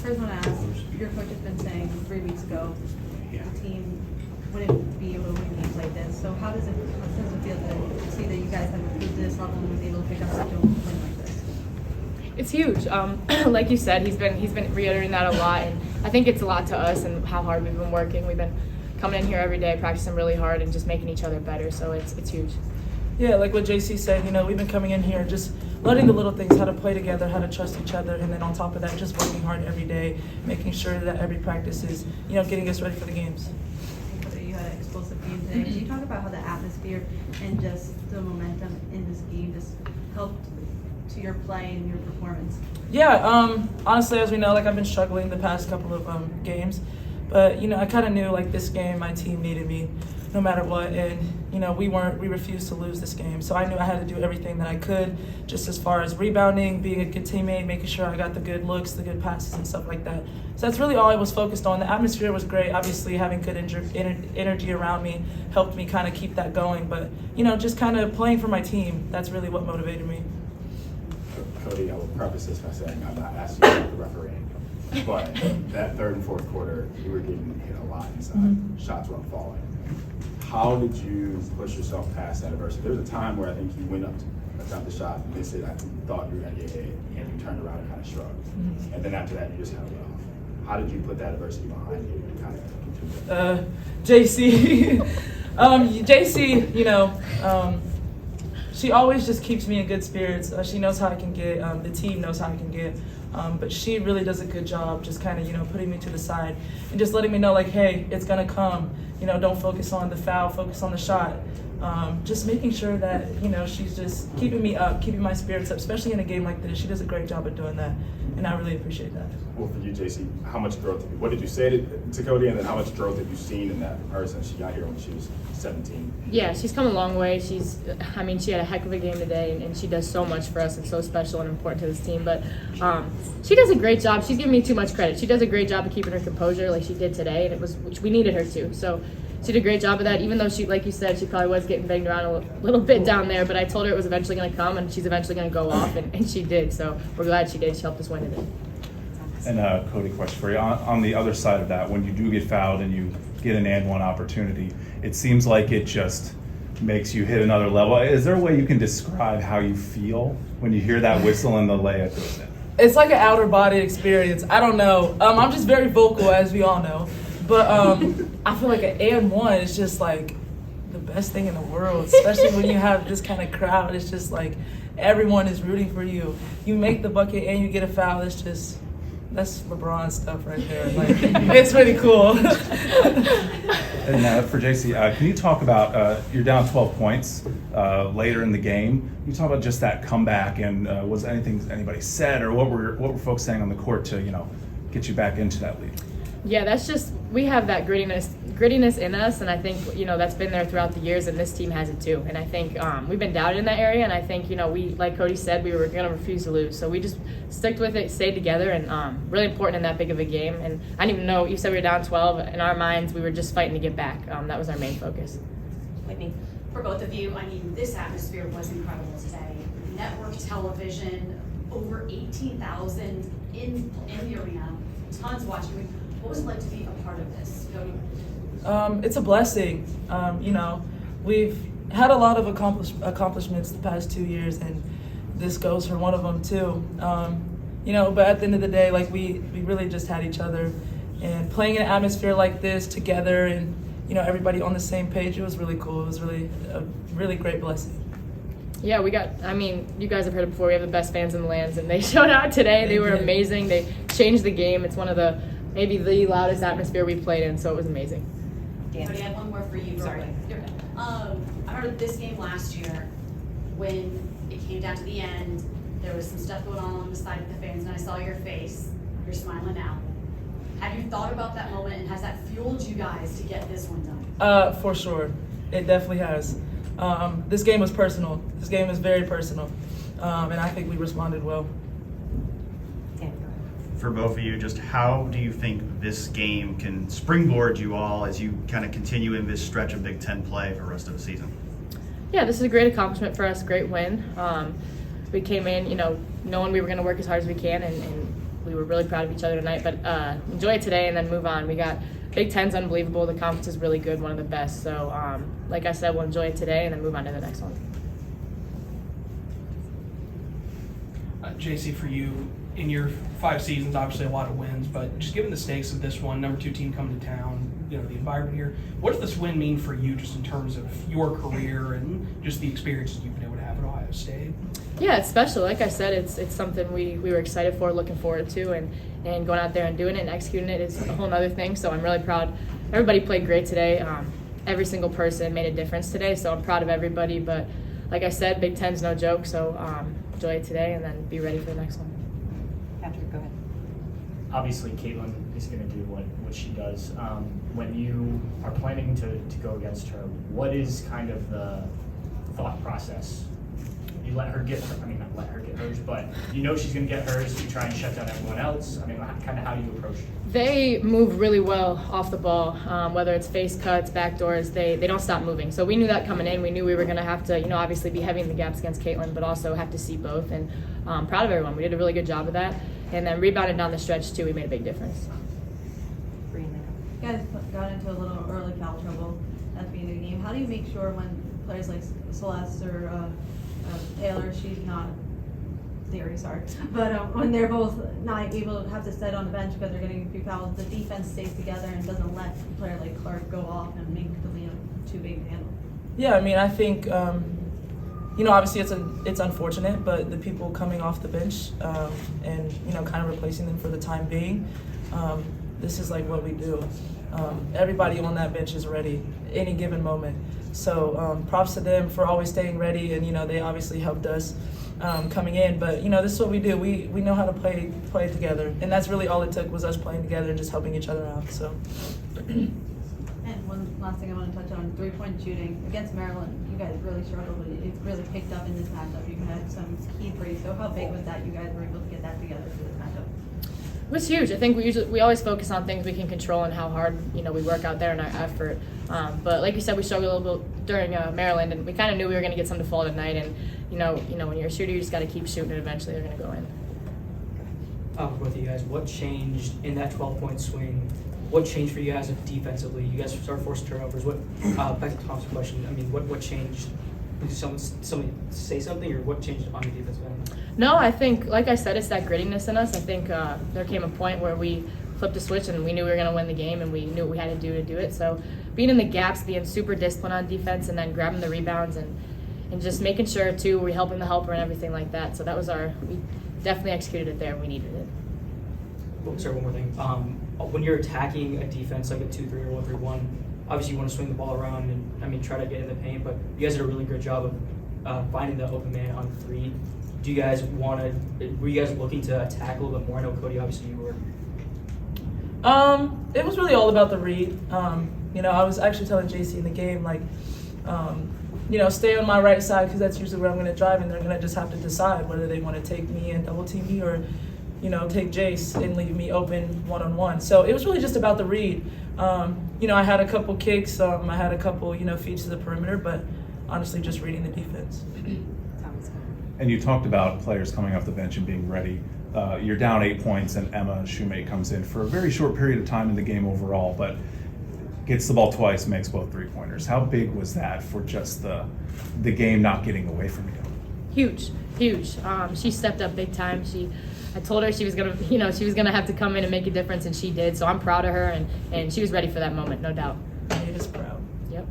first want to ask, your coach has been saying 3 weeks ago the team wouldn't be able to win games like this. So how does it feel to see that you guys have improved this level and was able to pick up such a win like this? It's huge. Like you said, he's been reiterating that a lot, and I think it's a lot to us and how hard we've been working. We've been coming in here every day, practicing really hard, and just making each other better. So it's huge. Yeah, like what Jacy said, we've been coming in here just learning the little things, how to play together, how to trust each other, and then on top of that, just working hard every day, making sure that every practice is, getting us ready for the games. You had an explosive game today. Can you talk about how the atmosphere and just the momentum in this game just helped to your play and your performance? Yeah, honestly, as we know, I've been struggling the past couple of games, but I kind of knew this game my team needed me no matter what, and we refused to lose this game, so I knew I had to do everything that I could, just as far as rebounding, being a good teammate, making sure I got the good looks, the good passes and stuff like that. So that's really all I was focused on. The atmosphere was great. Obviously, having good energy around me helped me kind of keep that going, but just kind of playing for my team, that's really what motivated me. Cotie, I will preface this by saying I'm not asking you about the refereeing, but that third and fourth quarter, you were getting hit a lot inside. Mm-hmm. Shots weren't falling. How did you push yourself past that adversity? There was a time where I think you went up to attempt the shot and missed it. I thought you were going to get hit, and you turned around and kind of shrugged. Mm-hmm. And then after that, you just held it off. How did you put that adversity behind you and kind of continue? Jacy, she always just keeps me in good spirits. She knows how I can get. The team knows how I can get. But she really does a good job just kind of, putting me to the side and just letting me know, hey, it's going to come. Don't focus on the foul, focus on the shot. Just making sure that, she's just keeping me up, keeping my spirits up, especially in a game like this. She does a great job of doing that, and I really appreciate that. Well, for you, Jacy, how much growth, what did you say to Cotie, and then how much growth have you seen in that person she got here when she was 17? Yeah, she's come a long way. She had a heck of a game today, and she does so much for us and so special and important to this team. But she does a great job. She's giving me too much credit. She does a great job of keeping her composure like she did today, and which we needed her to. So she did a great job of that, even though she, like you said, she probably was getting banged around a little bit down there, but I told her it was eventually going to come, and she's eventually going to go off, and she did. So we're glad she did. She helped us win today. And Cotie, question for you. On the other side of that, when you do get fouled and you get an and one opportunity, it seems like it just makes you hit another level. Is there a way you can describe how you feel when you hear that whistle and the layup goes in? It's like an outer body experience. I don't know. I'm just very vocal, as we all know. But I feel like an and one is just the best thing in the world, especially when you have this kind of crowd. It's just everyone is rooting for you. You make the bucket and you get a foul. That's LeBron stuff right there. It's really cool. And for Jacy, can you talk about, you're down 12 points later in the game. Can you talk about just that comeback, and was anything anybody said, or what were folks saying on the court to, get you back into that lead? Yeah, that's just, we have that grittiness in us, and I think, that's been there throughout the years, and this team has it too. And I think we've been doubted in that area, and I think, we, like Cotie said, we were going to refuse to lose. So we just stuck with it, stayed together, and really important in that big of a game. And I didn't even know, you said we were down 12. In our minds, we were just fighting to get back. That was our main focus. Whitney, for both of you, this atmosphere was incredible today. Network television, over 18,000 in the arena, tons watching. What was it like to be a part of this, Cotie? It's a blessing. We've had a lot of accomplishments the past 2 years, and this goes for one of them too. But at the end of the day, we really just had each other, and playing in an atmosphere like this together, and everybody on the same page. It was really cool. It was really a really great blessing. Yeah, you guys have heard it before. We have the best fans in the lands, and they showed out today. They were amazing. They changed the game. It's one of maybe the loudest atmosphere we've played in, so it was amazing. Cotie, I have one more for you. Sorry. I heard of this game last year when it came down to the end. There was some stuff going on along the side of the fans, and I saw your face. You're smiling now. Have you thought about that moment, and has that fueled you guys to get this one done? For sure. It definitely has. This game was personal. This game is very personal, and I think we responded well. For both of you, just how do you think this game can springboard you all as you kind of continue in this stretch of Big Ten play for the rest of the season? Yeah, this is a great accomplishment for us, great win. We came in, knowing we were going to work as hard as we can, and we were really proud of each other tonight. But enjoy it today and then move on. We got Big Ten's unbelievable. The conference is really good, one of the best. So like I said, we'll enjoy it today and then move on to the next one. Jacy, for you, in your 5 seasons, obviously a lot of wins, but just given the stakes of this one, number 2 team coming to town, the environment here, what does this win mean for you just in terms of your career and just the experiences you've been able to have at Ohio State? Yeah, it's special. Like I said, it's something we were excited for, looking forward to, and going out there and doing it and executing it is a whole other thing. So I'm really proud. Everybody played great today. Every single person made a difference today, so I'm proud of everybody. But like I said, Big Ten's no joke, so enjoy it today and then be ready for the next one. Patrick, go ahead. Obviously, Caitlin is going to do what she does. When you are planning to go against her, what is kind of the thought process? You let her get her, I mean, not let her get hers, but you know she's going to get hers. You try and shut down everyone else. I mean, kind of how do you approach it? They move really well off the ball, whether it's face cuts, back doors, they don't stop moving. So we knew that coming in. We knew we were going to have to, obviously be heavy in the gaps against Caitlin, but also have to see both. And proud of everyone. We did a really good job of that. And then rebounding down the stretch, too, we made a big difference. You guys got into a little early foul trouble at the beginning of the game. How do you make sure when players like Celeste or Taylor, she's not theory, sorry, but when they're both not able to have to sit on the bench because they're getting a few fouls, the defense stays together and doesn't let a player like Clark go off and make the lead too big to handle? Yeah, I mean, I think, obviously it's unfortunate, but the people coming off the bench and, kind of replacing them for the time being, this is like what we do. Everybody on that bench is ready any given moment. So props to them for always staying ready, and, they obviously helped us coming in. But, this is what we do. We know how to play together, and that's really all it took was us playing together and just helping each other out. So. And one last thing I want to touch on, 3-point shooting. Against Maryland, you guys really struggled, but it really picked up in this matchup. You had some key threes. So how big was that you guys were able to get that together for this matchup? It was huge. I think we always focus on things we can control and how hard we work out there in our effort. But like you said, we struggled a little bit during Maryland, and we kind of knew we were going to get some to fall tonight. And when you're a shooter, you just got to keep shooting, and eventually they're going to go in. Both of you guys, what changed in that 12-point swing? What changed for you guys defensively? You guys started forcing turnovers. Back to Tom's question. I mean, what changed? Did somebody say something, or what changed on the defensive end? No, I think, like I said, it's that grittiness in us. I think there came a point where we flipped a switch and we knew we were going to win the game, and we knew what we had to do it. So being in the gaps, being super disciplined on defense, and then grabbing the rebounds and just making sure, too, we're helping the helper and everything like that. So that was we definitely executed it there. We needed it. Well, sorry, one more thing. When you're attacking a defense like a 2-3 or 1-3-1, obviously you want to swing the ball around and try to get in the paint, but you guys did a really good job of finding the open man on 3. Do you guys were you guys looking to attack a little bit more? I know, Cotie, obviously you were. It was really all about the read. I was actually telling Jacy in the game, stay on my right side because that's usually where I'm going to drive, and they're going to just have to decide whether they want to take me and double team me or, take Jace and leave me open one-on-one. So it was really just about the read. I had a couple kicks, I had a couple, feeds to the perimeter, but honestly just reading the defense. And you talked about players coming off the bench and being ready. You're down 8 points, and Emma Shoemate comes in for a very short period of time in the game overall, but gets the ball twice, makes both 3-pointers. How big was that for just the game not getting away from you? Huge. She stepped up big time. I told her she was gonna have to come in and make a difference, and she did. So I'm proud of her, and she was ready for that moment, no doubt. Made us proud. Yep.